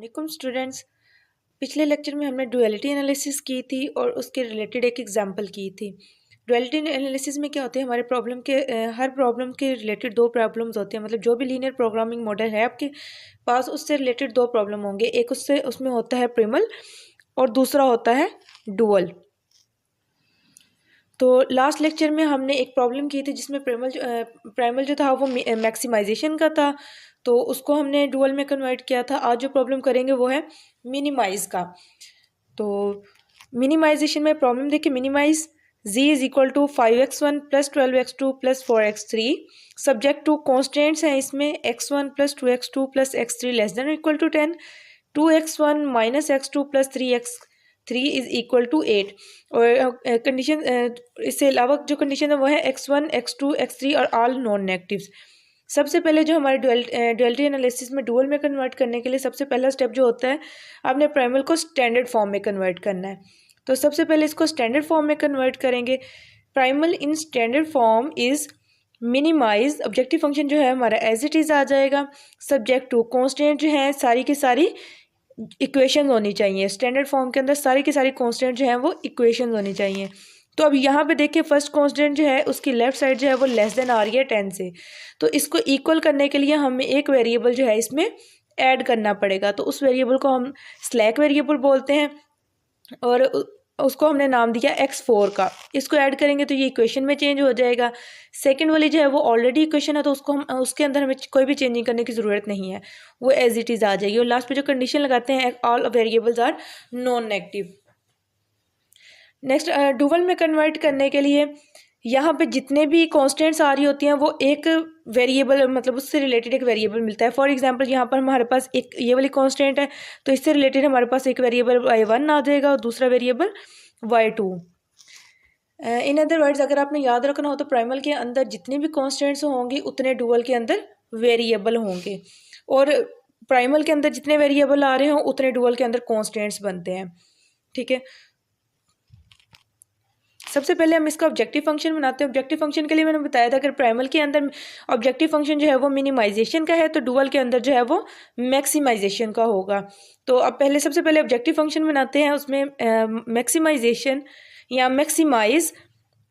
वालेकुम स्टूडेंट्स। पिछले लेक्चर में हमने डुअलिटी एनालिसिस की थी और उसके रिलेटेड एक एग्जांपल की थी। डुअलिटी एनालिसिस में क्या होता है, हमारे प्रॉब्लम के हर प्रॉब्लम के रिलेटेड दो प्रॉब्लम्स होते हैं। मतलब जो भी लीनियर प्रोग्रामिंग मॉडल है आपके पास, उससे रिलेटेड दो प्रॉब्लम होंगे। एक उसमें होता है प्रिमल और दूसरा होता है डुअल। तो लास्ट लेक्चर में हमने एक प्रॉब्लम की थी जिसमें प्राइमल जो था वो मैक्सिमाइजेशन का था, तो उसको हमने डुअल में कन्वर्ट किया था। आज जो प्रॉब्लम करेंगे वो है मिनिमाइज का। तो मिनिमाइजेशन में प्रॉब्लम देखिए, minimize z is equal to 5x1 plus 12x2 plus 4x3 subject to constants हैं इसमें x1 plus 2x2 plus x3 less than equal to 10, 2x1 minus x2 plus 3x3 is equal to 8। और condition इससे अलावा जो condition है वो है x1 x2 x3 और ऑल नॉन नेगेटिव्स। सबसे पहले जो हमारे डुअलिटी एनालिसिस में डुअल में कन्वर्ट करने के लिए सबसे पहला स्टेप जो होता है, आपने प्राइमल को स्टैंडर्ड फॉर्म में कन्वर्ट करना है। तो सबसे पहले इसको स्टैंडर्ड फॉर्म में कन्वर्ट करेंगे। Primal in standard form is minimize, objective function जो है हमारा एज इट इज़ आ जाएगा। सब्जेक्ट टू कॉन्स्टेंट जो है सारी की सारी इक्वेशन होनी चाहिए। स्टैंडर्ड फॉर्म के अंदर सारी की सारी कॉन्स्टेंट जो है वो इक्वेशन होनी चाहिए। तो अब यहाँ पे देखिए, फर्स्ट कांस्टेंट जो है उसकी लेफ्ट साइड जो है वो लेस देन आ रही है 10 से। तो इसको इक्वल करने के लिए हमें एक वेरिएबल जो है इसमें ऐड करना पड़ेगा। तो उस वेरिएबल को हम स्लैक वेरिएबल बोलते हैं और उसको हमने नाम दिया x4 का। इसको ऐड करेंगे तो ये इक्वेशन में चेंज हो जाएगा। सेकंड वाली जो है वो ऑलरेडी इक्वेशन है, तो उसको हम उसके अंदर हमें कोई भी चेंजिंग करने की ज़रूरत नहीं है, वो एज इट इज़ आ जाएगी। और लास्ट पे जो कंडीशन लगाते हैं, all variables are non negative. Next, dual में कन्वर्ट करने के लिए यहाँ पे जितने भी कांस्टेंट्स आ रही होती हैं वो एक वेरिएबल, मतलब उससे रिलेटेड एक वेरिएबल मिलता है। फॉर एग्जांपल यहाँ पर हमारे पास एक ये वाली कांस्टेंट है, तो इससे रिलेटेड हमारे पास एक वेरिएबल y1 आ जाएगा और दूसरा variable y2। In other words, अगर आपने याद रखना हो तो प्राइमल के अंदर जितने भी कांस्टेंट्स होंगे उतने डुअल के अंदर वेरिएबल होंगे, और प्राइमल के अंदर जितने वेरिएबल आ रहे हों उतने डुअल के अंदर कांस्टेंट्स बनते हैं। ठीक है, सबसे पहले हम इसका ऑब्जेक्टिव फंक्शन बनाते हैं। ऑब्जेक्टिव फंक्शन के लिए मैंने बताया था कि प्राइमल के अंदर ऑब्जेक्टिव फंक्शन जो है वो मिनिमाइजेशन का है, तो डुअल के अंदर जो है वो मैक्सिमाइजेशन का होगा। तो अब सबसे पहले ऑब्जेक्टिव फंक्शन बनाते हैं। उसमें मैक्सिमाइजेशन या मैक्सिमाइज,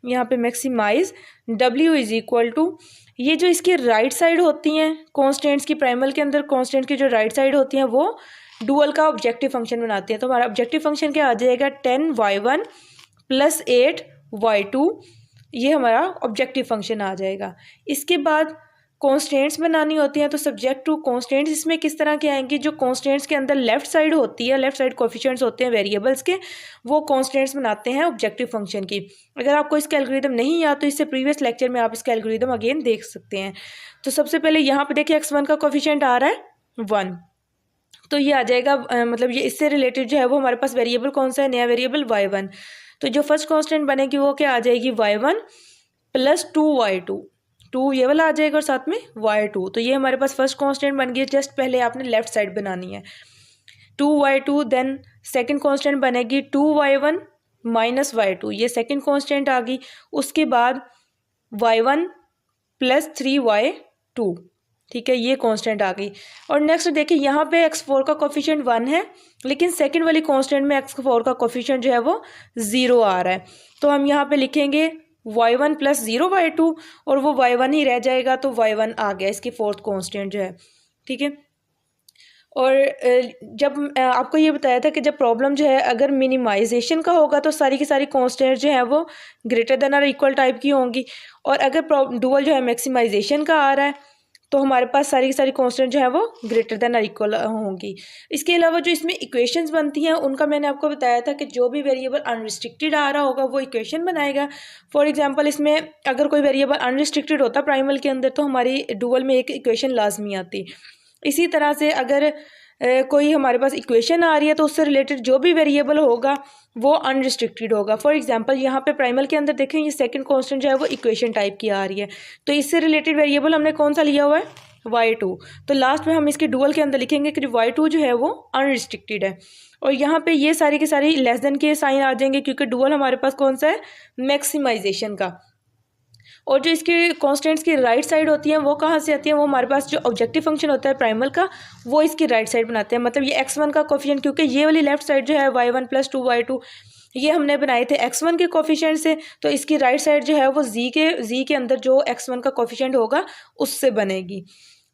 यहाँ पे maximize w is equal to, ये जो इसकी राइट साइड होती हैं कॉन्स्टेंट्स की, प्राइमल के अंदर कॉन्स्टेंट की जो राइट साइड होती हैं वो डुअल का ऑब्जेक्टिव फंक्शन बनाती हैं। तो हमारा ऑब्जेक्टिव फंक्शन क्या आ जाएगा, 10y1 प्लस 8y2, ये हमारा ऑब्जेक्टिव फंक्शन आ जाएगा। इसके बाद कॉन्स्टेंट्स बनानी होती हैं, तो सब्जेक्ट टू कॉन्स्टेंट्स इसमें किस तरह के आएंगे, जो कॉन्स्टेंट्स के अंदर लेफ्ट साइड होती है, लेफ्ट साइड कोफिशिएंट्स होते हैं वेरिएबल्स के, वो कॉन्स्टेंट्स बनाते हैं ऑब्जेक्टिव फंक्शन की। अगर आपको इसका एल्गोरिदम नहीं याद तो इससे प्रीवियस लेक्चर में आप इसका एल्गोरिदम अगेन देख सकते हैं। तो सबसे पहले यहाँ पे देखिए x1 का कोफिशिएंट आ रहा है 1, तो ये आ जाएगा, मतलब ये इससे रिलेटेड जो है वो हमारे पास वेरिएबल कौन सा है, नया वेरिएबल y1। तो जो फर्स्ट कांस्टेंट बनेगी वो क्या आ जाएगी, y1 प्लस 2y2, 2 ये वाला आ जाएगा और साथ में y2। तो ये हमारे पास फर्स्ट कांस्टेंट बन गई। जस्ट पहले आपने लेफ्ट साइड बनानी है 2y2। देन सेकंड कांस्टेंट बनेगी 2y1 माइनस y2, ये सेकंड कांस्टेंट आ गई। उसके बाद y1 प्लस 3y2, ठीक है, ये कांस्टेंट आ गई। और नेक्स्ट देखिए, यहाँ पे x4 का कोफिशिएंट 1 है, लेकिन सेकंड वाली कांस्टेंट में x4 का कोफिशिएंट जो है वो 0 आ रहा है। तो हम यहाँ पे लिखेंगे y1 प्लस 0y2 और वो y1 ही रह जाएगा, तो y1 आ गया इसकी फोर्थ कांस्टेंट जो है। ठीक है, और जब आपको ये बताया था कि जब प्रॉब्लम जो है अगर मिनिमाइजेशन का होगा तो सारी की सारी कांस्टेंट जो है वो ग्रेटर देन और इक्वल टाइप की होंगी, और अगर डुअल जो है मैक्सिमाइजेशन का आ रहा है तो हमारे पास सारी की सारी कांस्टेंट जो है वो ग्रेटर देन और इक्वल होंगी। इसके अलावा जो इसमें इक्वेशंस बनती हैं उनका मैंने आपको बताया था कि जो भी वेरिएबल अनरिस्ट्रिक्टेड आ रहा होगा वो इक्वेशन बनाएगा। फॉर एग्जांपल, इसमें अगर कोई वेरिएबल अनरिस्ट्रिक्टेड होता प्राइमल के अंदर तो हमारी डुअल में एक इक्वेशन लाजमी आती। इसी तरह से अगर कोई हमारे पास इक्वेशन आ रही है तो उससे रिलेटेड जो भी वेरिएबल होगा वो अनरिस्ट्रिक्टेड होगा। फॉर एग्जांपल, यहाँ पे प्राइमल के अंदर देखें ये सेकंड कांस्टेंट जो है वो इक्वेशन टाइप की आ रही है, तो इससे रिलेटेड वेरिएबल हमने कौन सा लिया हुआ है, y2। तो लास्ट में हम इसके डुअल के अंदर लिखेंगे कि y2 जो है वो अनरिस्ट्रिक्टेड है, और यहाँ पे ये सारी की सारी लेस देन के साइन आ जाएंगे क्योंकि डुअल हमारे पास कौन सा है, मैक्सिमाइजेशन का। और जो इसके कॉन्स्टेंट्स की राइट साइड होती हैं वो कहाँ से आती हैं, वो हमारे पास जो ऑब्जेक्टिव फंक्शन होता है प्राइमल का वो इसकी राइट साइड बनाते हैं। मतलब ये x1 का कोफिशिएंट, क्योंकि ये वाली लेफ्ट साइड जो है y1 + 2y2 ये हमने बनाए थे x1 के कोफिशिएंट से, तो इसकी राइट साइड जो है वो z के अंदर जो x1 का कोफिशिएंट होगा उससे बनेगी।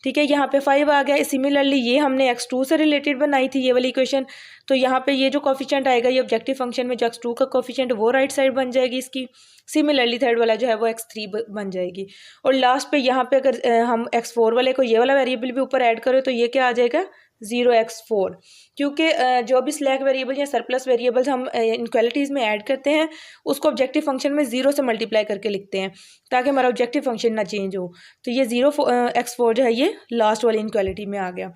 ठीक है, यहाँ पे 5 आ गया। सिमिलरली ये हमने x2 से रिलेटेड बनाई थी ये वाली इक्वेशन, तो यहाँ पे ये जो कोफिशिएंट आएगा ये ऑब्जेक्टिव फंक्शन में जो x2 का कोफिशिएंट वो राइट साइड बन जाएगी इसकी। सिमिलरली थर्ड वाला जो है वो x3 बन जाएगी। और लास्ट पे यहाँ पे अगर हम x4 वाले को ये वाला वेरिएबल भी ऊपर ऐड करें तो ये क्या आ जाएगा 0x4, क्योंकि जो भी स्लैक वेरिएबल या सरप्लस वेरिएबल्स हम इनक्वालिटीज़ में ऐड करते हैं उसको ऑब्जेक्टिव फंक्शन में 0 से मल्टीप्लाई करके लिखते हैं ताकि हमारा ऑब्जेक्टिव फंक्शन ना चेंज हो। तो ये 0x4 जो है ये लास्ट वाली इनक्वालिटी में आ गया।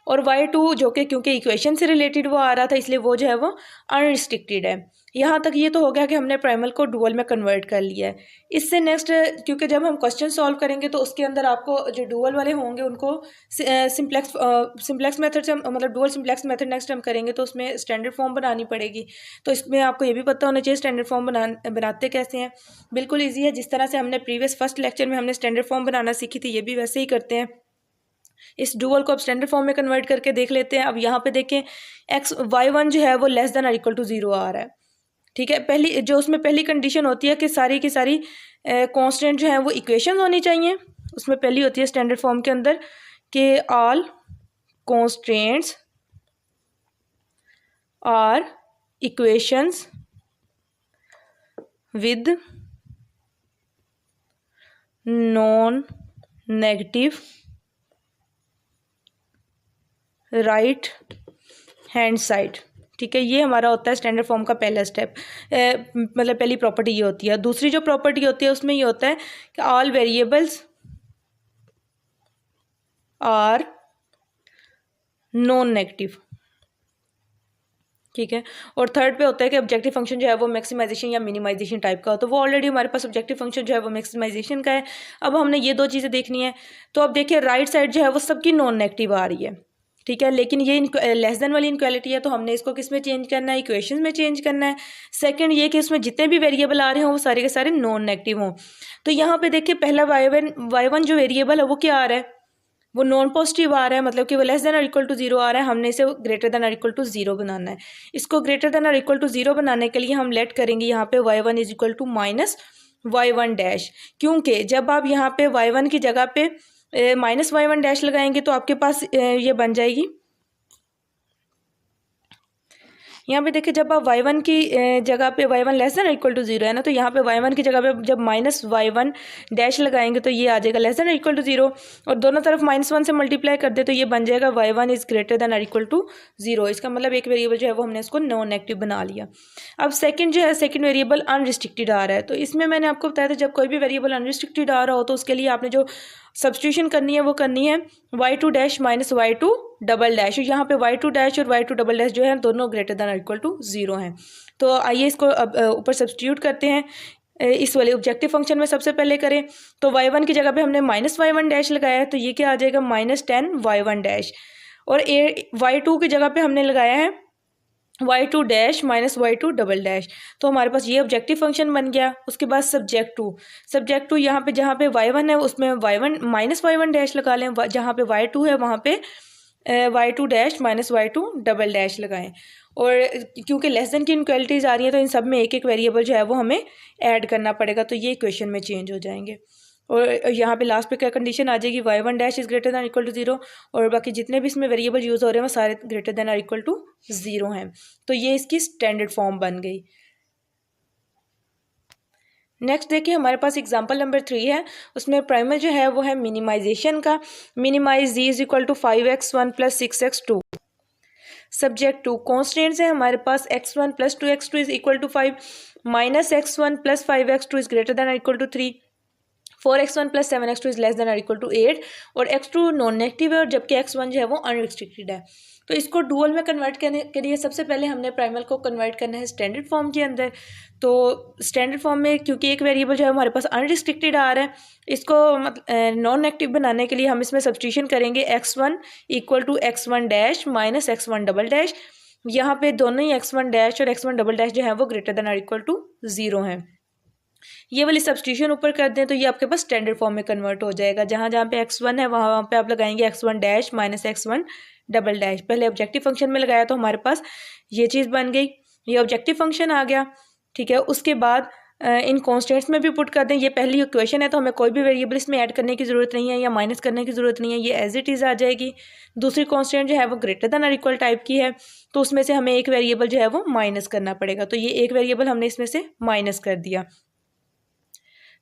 और y2 जो कि क्योंकि इक्वेशन से रिलेटेड वो आ रहा था इसलिए वो जो है वो अनरिस्ट्रिक्टेड है। यहाँ तक ये तो हो गया कि हमने प्राइमल को डुअल में कन्वर्ट कर लिया है। इससे नेक्स्ट, क्योंकि जब हम क्वेश्चन सॉल्व करेंगे तो उसके अंदर आपको जो डुअल वाले होंगे उनको सिंप्लेक्स मेथड से, मतलब डुअल सिंप्लेक्स मेथड नेक्स्ट हम करेंगे तो उसमें स्टैंडर्ड फॉर्म बनानी पड़ेगी। तो इसमें आपको ये भी पता होना चाहिए स्टैंडर्ड फॉर्म बनाते कैसे हैं। बिल्कुल ईजी है, जिस तरह से हमने प्रीवियस फर्स्ट लेक्चर में हमने स्टैंडर्ड फॉर्म बनाना सीखी थी ये भी वैसे ही करते हैं। इस डुअल को अब स्टैंडर्ड फॉर्म में कन्वर्ट करके देख लेते हैं। अब यहाँ पे देखें y1 जो है वो <= 0 आ रहा है। ठीक है, पहली जो उसमें पहली कंडीशन होती है कि सारी की सारी कांस्टेंट जो है वो इक्वेशन होनी चाहिए। उसमें पहली होती है स्टैंडर्ड फॉर्म के अंदर कि all constants are equations with non negative right hand side. ठीक है, ये हमारा होता है स्टैंडर्ड फॉर्म का पहला स्टेप, मतलब पहली प्रॉपर्टी ये होती है। दूसरी जो प्रॉपर्टी होती है उसमें ये होता है कि all variables are non negative. ठीक है, और थर्ड पे होता है कि ऑब्जेक्टिव फंक्शन जो है वो मैक्सिमाइजेशन या मिनिमाइजेशन टाइप का हो। तो वो ऑलरेडी हमारे पास ऑब्जेक्टिव फंक्शन जो है वो मैक्सिमाइजेशन का है। अब हमने ये दो चीज़ें देखनी है। तो अब देखिए राइट साइड जो है वो सबकी नॉन नेगेटिव आ रही है। ठीक है, लेकिन ये लेस देन वाली इनक्वालिटी है तो हमने इसको किस में चेंज करना है, इक्वेशन में चेंज करना है। सेकंड ये कि उसमें जितने भी वेरिएबल आ रहे हों वो सारे के सारे नॉन नेगेटिव हों। तो यहाँ पे देखिए पहला y1 जो वेरिएबल है वो क्या आ रहा है, वो नॉन पॉजिटिव आ रहा है, मतलब कि वो <= 0 आ रहा है। हमने इसे <= 0 बनाना है। इसको <= 0 बनाने के लिए हम लेट करेंगे यहाँ पे y1 = -y1 क्योंकि जब आप यहाँ पे y1 की जगह पे -y1 लगाएंगे तो आपके पास ये बन जाएगी। यहाँ पे देखिए जब आप y1 की जगह पे y1 <= 0 है ना, तो यहाँ पे y1 की जगह पे जब -y1 लगाएंगे तो ये आ जाएगा <= 0 और दोनों तरफ -1 से मल्टीप्लाई कर दे तो ये बन जाएगा y1 > 0। इसका मतलब एक वेरिएबल जो है वो हमने इसको नॉन नेगेटिव बना लिया। अब सेकंड जो है, सेकंड वेरिएबल अनरिस्ट्रिक्टेड आ रहा है। तो इसमें मैंने आपको बताया था जब कोई भी वेरिएबल अनरिस्ट्रिक्टेड आ रहा हो तो उसके लिए आपने जो सब्स्टिट्यूशन करनी है वो करनी है y2 - y2 डबल डैश। यहाँ पे y2 डैश और y2 डबल डैश जो है दोनों <= 0 हैं। तो आइए इसको अब ऊपर सब्स्टिट्यूट करते हैं। इस वाले ऑब्जेक्टिव फंक्शन में सबसे पहले करें तो y1 की जगह पे हमने -y1 लगाया है तो ये क्या आ जाएगा -10y1 और y2 की जगह पे हमने लगाया है y2 dash -y2 double dash. तो हमारे पास ये ऑब्जेक्टिव फंक्शन बन गया। उसके बाद सब्जेक्ट टू यहाँ पे जहाँ पे y1 है उसमें y1 -y1 लगा लें, जहाँ पे y2 है वहाँ पे y2 dash -y2 double dash लगाएं। और क्योंकि लेस देन की इनक्वालिटीज़ आ रही हैं तो इन सब में एक एक वेरिएबल जो है वो हमें ऐड करना पड़ेगा, तो ये इक्वेशन में चेंज हो जाएंगे। और यहाँ पे लास्ट पे क्या कंडीशन आ जाएगी, y1 डैश > 0 और बाकी जितने भी इसमें वेरिएबल यूज़ हो रहे हैं वो सारे <= 0 हैं। तो ये इसकी स्टैंडर्ड फॉर्म बन गई। नेक्स्ट देखिए हमारे पास एग्जांपल नंबर 3 है। उसमें प्राइमल जो है वो है मिनिमाइजेशन का। Minimize z = 5x1 + 6x2। Subject to constants है हमारे पास x1 + 2x2 = 5, -x1 + 5x2 <= 3, 4x1 + 7x2 <= 8 और x2 नॉन नेगेटिव है और जबकि x1 जो है वो अनरिस्ट्रिक्टेड है। तो इसको डुअल में कन्वर्ट करने के लिए सबसे पहले हमने प्राइमल को कन्वर्ट करना है स्टैंडर्ड फॉर्म के अंदर। तो स्टैंडर्ड फॉर्म में क्योंकि एक वेरिएबल जो है हमारे पास अनरिस्ट्रिक्टेड आ रहा है, इसको नॉन नेगेटिव बनाने के लिए हम इसमें सब्स्टिट्यूशन करेंगे x1 = x1 dash -x1 double dash. यहाँ पे दोनों ही x1 डैश और x1 डबल डैश जो है वो <= 0 हैं। ये वाली सब्स्टिट्यूशन ऊपर कर दें तो ये आपके पास स्टैंडर्ड फॉर्म में कन्वर्ट हो जाएगा। जहाँ जहाँ पे x1 है वहाँ पे आप लगाएंगे x1 dash minus x1 double dash. पहले ऑब्जेक्टिव फंक्शन में लगाया तो हमारे पास ये चीज़ बन गई, ये ऑब्जेक्टिव फंक्शन आ गया, ठीक है। उसके बाद इन कॉन्स्टेंट्स में भी पुट कर दें। ये पहली इक्वेशन है तो हमें कोई भी वेरिएबल इसमें ऐड करने की ज़रूरत नहीं है या माइनस करने की ज़रूरत नहीं है, ये एज इट इज़ आ जाएगी। दूसरी कॉन्स्टेंट जो है वो ग्रेटर दैन और इक्वल टाइप की है तो उसमें से हमें एक वेरिएबल जो है वो माइनस करना पड़ेगा, तो ये एक वेरिएबल हमने इसमें से माइनस कर दिया।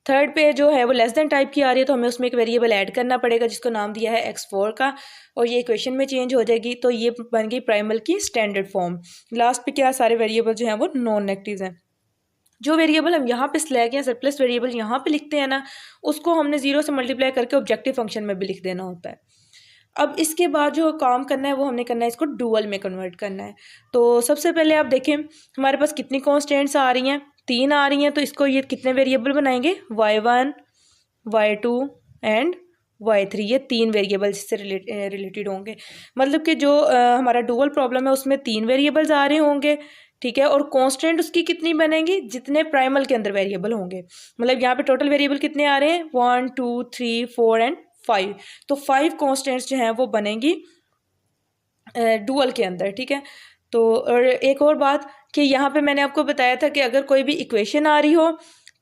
थर्ड पे जो है वो लेस देन टाइप की आ रही है तो हमें उसमें एक वेरिएबल ऐड करना पड़ेगा जिसको नाम दिया है x4 का, और ये इक्वेशन में चेंज हो जाएगी। तो ये बन गई प्राइमल की स्टैंडर्ड फॉर्म। लास्ट पे क्या, सारे वेरिएबल जो हैं वो नॉन नेगेटिव हैं। जो वेरिएबल हम यहाँ पे स्लैग या सरप्लस वेरिएबल यहाँ पे लिखते हैं ना, उसको हमने 0 से मल्टीप्लाई करके ऑब्जेक्टिव फंक्शन में भी लिख देना होता है। अब इसके बाद जो काम करना है वो हमने करना है इसको डुअल में कन्वर्ट करना है। तो सबसे पहले आप देखें हमारे पास कितनी कॉन्स्टेंट्स आ रही हैं, 3 आ रही हैं। तो इसको ये कितने वेरिएबल बनाएंगे, y1 y2 एंड y3, ये 3 वेरिएबल इससे रिलेटेड होंगे। मतलब कि जो हमारा डुअल प्रॉब्लम है उसमें 3 वेरिएबल्स आ रहे होंगे, ठीक है। और कांस्टेंट उसकी कितनी बनेंगी, जितने प्राइमल के अंदर वेरिएबल होंगे। मतलब यहाँ पे टोटल वेरिएबल कितने आ रहे हैं, 1 2 3 4 एंड 5। तो 5 कांस्टेंट्स जो हैं वो बनेंगी डुअल के अंदर, ठीक है। तो और एक और बात कि यहाँ पे मैंने आपको बताया था कि अगर कोई भी इक्वेशन आ रही हो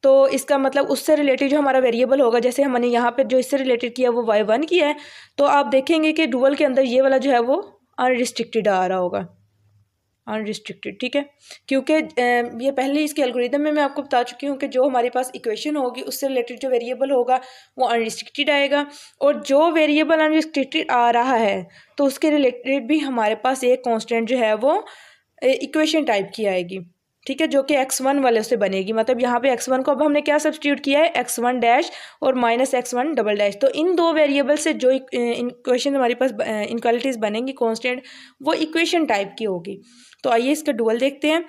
तो इसका मतलब उससे रिलेटेड जो हमारा वेरिएबल होगा, जैसे हमने यहाँ पे जो इससे रिलेटेड किया वो y1 किया है, तो आप देखेंगे कि डुअल के अंदर ये वाला जो है वो अनरिस्ट्रिक्टेड आ रहा होगा, अनरिस्ट्रिक्टेड, ठीक है। क्योंकि ये पहले इसके एल्गोरिदम में मैं आपको बता चुकी हूँ कि जो हमारे पास इक्वेशन होगी उससे रिलेटेड जो वेरिएबल होगा वो अनरिस्ट्रिक्टेड आएगा, और जो वेरिएबल अनरिस्ट्रिक्टेड आ रहा है तो उसके रिलेटेड भी हमारे पास एक कांस्टेंट जो है वो इक्वेशन टाइप की आएगी, ठीक है, जो कि x1 वाले से बनेगी। मतलब यहाँ पे x1 को अब हमने क्या सब्स्टिट्यूट किया है, x1 डैश और माइनस x1 डबल डैश। तो इन दो वेरिएबल से जो इक्वेशन हमारे पास इनक्वालिटीज़ बनेंगी कांस्टेंट, वो इक्वेशन टाइप की होगी। तो आइए इसका डुअल देखते हैं।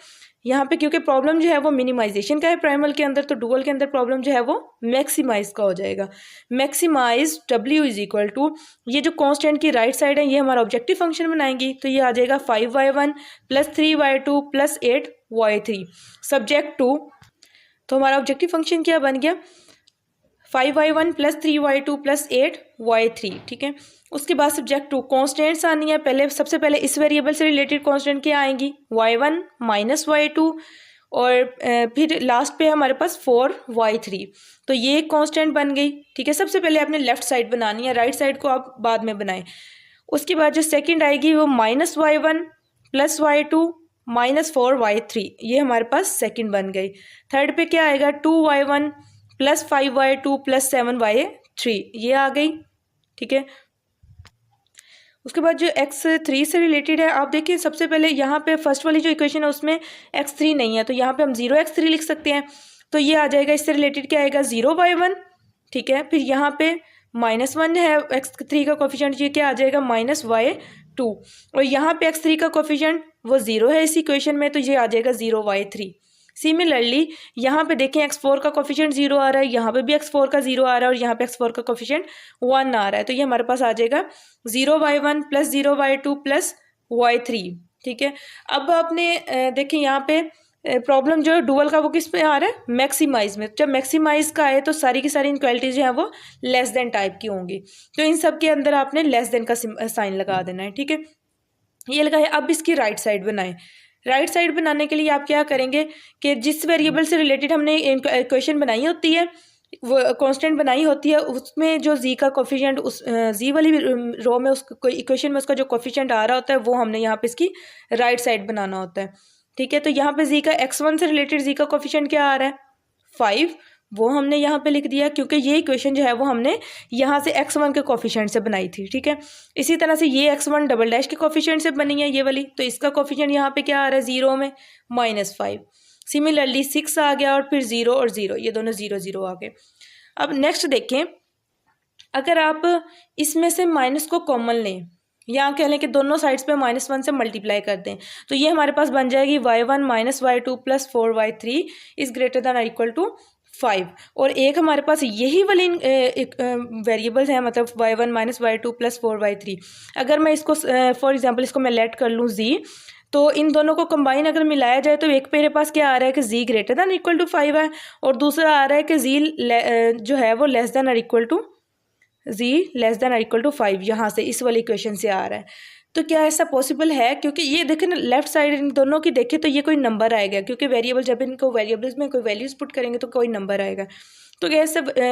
यहाँ पे क्योंकि प्रॉब्लम जो है वो मिनिमाइजेशन का है प्राइमल के अंदर, तो डुअल के अंदर प्रॉब्लम जो है वो मैक्सिमाइज का हो जाएगा। Maximize w is equal to, ये जो कांस्टेंट की राइट साइड है ये हमारा ऑब्जेक्टिव फंक्शन बनाएंगी, तो ये आ जाएगा 5y1 plus 3y2 plus 8y3 subject to. तो हमारा ऑब्जेक्टिव फंक्शन क्या बन गया, 5y1 plus 3y2 plus 8y3, ठीक है। उसके बाद सब्जेक्ट टू कॉन्स्टेंट्स आनी है। पहले सबसे पहले इस वेरिएबल से रिलेटेड कॉन्स्टेंट क्या आएंगी, y1 माइनस y2, और फिर लास्ट पे हमारे पास 4y3। तो ये एक कॉन्स्टेंट बन गई, ठीक है। सबसे पहले आपने लेफ्ट साइड बनानी है, राइट साइड को आप बाद में बनाएं। उसके बाद जो सेकेंड आएगी वो minus y1 plus y2 minus 4y3, ये हमारे पास सेकेंड बन गई। थर्ड पे क्या आएगा, 2y1 plus 5y2 plus 7y3, ये आ गई, ठीक है। उसके बाद जो x3 से रिलेटेड है, आप देखिए सबसे पहले यहाँ पे फर्स्ट वाली जो इक्वेशन है उसमें x3 नहीं है, तो यहाँ पे हम 0x3 लिख सकते हैं। तो ये आ जाएगा, इससे रिलेटेड क्या आएगा, 0y1, ठीक है। फिर यहाँ पे -1 है x3 का कोफिशिएंट, ये क्या आ जाएगा, -y2, और यहाँ पे x3 का कोफिशिएंट वो 0 है इस इक्वेशन में, तो ये आ जाएगा 0y3। सिमिलरली यहाँ पे देखें x4 का कोफिशिएंट 0 आ रहा है, यहाँ पे भी x4 का 0 आ रहा है, और यहाँ पे x4 का कोफिशिएंट 1 आ रहा है, तो ये हमारे पास आ जाएगा 0y1 plus 0y2 plus y3, ठीक है। अब आपने देखें यहाँ पे प्रॉब्लम जो है डुअल का वो किस पे आ रहा है, मैक्सिमाइज में। जब मैक्सिमाइज का आए तो सारी की सारी इनक्वालिटीज जो है वो लेस देन टाइप की होंगी, तो इन सब के अंदर आपने लेस देन का साइन लगा देना है, ठीक है। ये लगा है। अब इसकी राइट साइड बनाएं। राइट साइड बनाने के लिए आप क्या करेंगे कि जिस वेरिएबल से रिलेटेड हमने इक्वेशन बनाई होती है, वो कांस्टेंट बनाई होती है, उसमें जो जी का कोफिशिएंट उस जी वाली रो में उस इक्वेशन में उसका जो कोफिशिएंट आ रहा होता है वो हमने यहाँ पे इसकी राइट साइड बनाना होता है, ठीक है। तो यहाँ पे जी का x1 से रिलेटेड जी का कोफिशिएंट क्या आ रहा है, 5, वो हमने यहाँ पे लिख दिया क्योंकि ये इक्वेशन जो है वो हमने यहाँ से x1 के कोफिशिएंट से बनाई थी, ठीक है। इसी तरह से ये x1 डबल डैश के कोफिशिएंट से बनी है ये वाली, तो इसका कोफिशिएंट यहाँ पे क्या आ रहा है, 0 में -5। सिमिलरली 6 आ गया, और फिर 0 और 0, ये दोनों 0 0 आ गए। अब नेक्स्ट देखें, अगर आप इसमें से माइनस को कॉमन लें, या कह लें कि दोनों साइड्स पे -1 से मल्टीप्लाई कर दें, तो ये हमारे पास बन जाएगी y1 minus y2 plus 4y3 is greater than और इक्वल टू 5। और एक हमारे पास यही वाली वेरिएबल्स हैं, मतलब y1 minus y2 plus 4y3। अगर मैं इसको फॉर एग्जांपल इसको मैं लेट कर लूँ z, तो इन दोनों को कंबाइन अगर मिलाया जाए तो एक मेरे पास क्या आ रहा है कि जी ग्रेटर दैन इक्वल टू 5 है, और दूसरा आ रहा है कि जी जो है वो लेस दैन और इक्वल टू जी लेस दैन और इक्वल टू 5, यहाँ से इस वाली इक्वेशन से आ रहा है। तो क्या ऐसा पॉसिबल है? क्योंकि ये देखें ना, लेफ्ट साइड इन दोनों की देखें तो ये कोई नंबर आएगा, क्योंकि वेरिएबल जब इनको वेरिएबल्स में कोई वैल्यूज़ पुट करेंगे तो कोई नंबर आएगा। तो क्या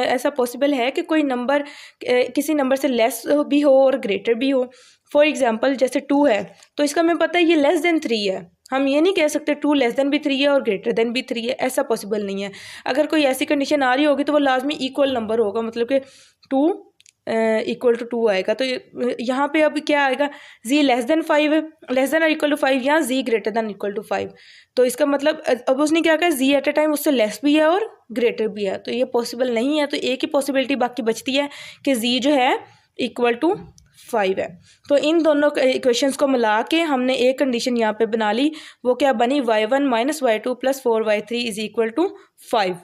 ऐसा पॉसिबल है कि कोई नंबर किसी नंबर से लेस भी हो और ग्रेटर भी हो? फॉर एग्जांपल जैसे 2 है, तो इसका हमें पता है ये लेस देन 3 है, हम ये नहीं कह सकते 2 लेस देन भी 3 है और ग्रेटर देन भी 3 है, ऐसा पॉसिबल नहीं है। अगर कोई ऐसी कंडीशन आ रही होगी तो वो लाजमी इक्वल नंबर होगा, मतलब कि 2 इक्वल टू 2 आएगा। तो यहाँ पे अब क्या आएगा, जी लेस देन 5 है, लेस देन और इक्वल टू 5, यहाँ जी ग्रेटर देन इक्वल टू 5। तो इसका मतलब अब उसने क्या कहा, जी एट ए टाइम उससे लेस भी है और ग्रेटर भी है, तो ये पॉसिबल नहीं है। तो एक ही पॉसिबिलिटी बाकी बचती है कि जी जो है इक्वल टू 5 है। तो इन दोनों इक्वेशंस को मिला के हमने एक कंडीशन यहाँ पे बना ली, वो क्या बनी, y1 minus y2 plus 4y3 is equal to 5।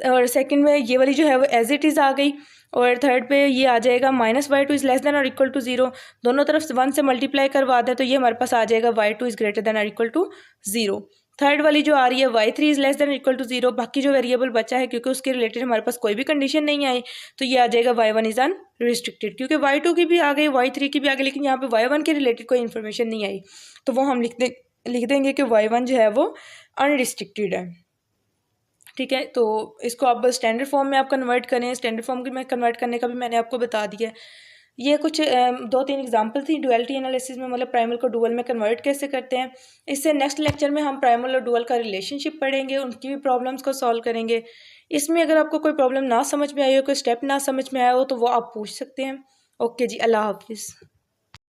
और सेकंड में ये वाली जो है वो एज इट इज़ आ गई, और थर्ड पे ये आ जाएगा minus Y two is less than और इक्वल टू 0, दोनों तरफ 1 से मल्टीप्लाई करवा दें तो ये हमारे पास आ जाएगा y2 इज़ ग्रेटर देन और इक्वल टू 0। थर्ड वाली जो आ रही है y3 इज़ लेस देन और इक्वल टू 0, बाकी जो वेरिएबल बचा है क्योंकि उसके रिलेटेड हमारे पास कोई भी कंडीशन नहीं आई, तो ये आ जाएगा y1 इज़ अनरिस्ट्रिक्टेड, क्योंकि y2 की भी आ गई, y3 की भी आ गई, लेकिन यहाँ पे y1 के रिलेटेड कोई इन्फॉर्मेशन नहीं आई, तो वो हम लिख देंगे कि y1 जो है वो अनरिस्ट्रिक्टेड है। ठीक है, तो इसको आप बस स्टैंडर्ड फॉर्म में आप कन्वर्ट करें, स्टैंडर्ड फॉर्म में कन्वर्ट करने का भी मैंने आपको बता दिया है। ये कुछ 2-3 एग्जांपल थी डुअलिटी एनालिसिस में, मतलब प्राइमल को डुअल में कन्वर्ट कैसे करते हैं। इससे नेक्स्ट लेक्चर में हम प्राइमल और डुअल का रिलेशनशिप पढ़ेंगे, उनकी भी प्रॉब्लम्स को सॉल्व करेंगे। इसमें अगर आपको कोई प्रॉब्लम ना समझ में आई हो, कोई स्टेप ना समझ में आया हो, तो वो आप पूछ सकते हैं। ओके जी, अल्लाह हाफिज़।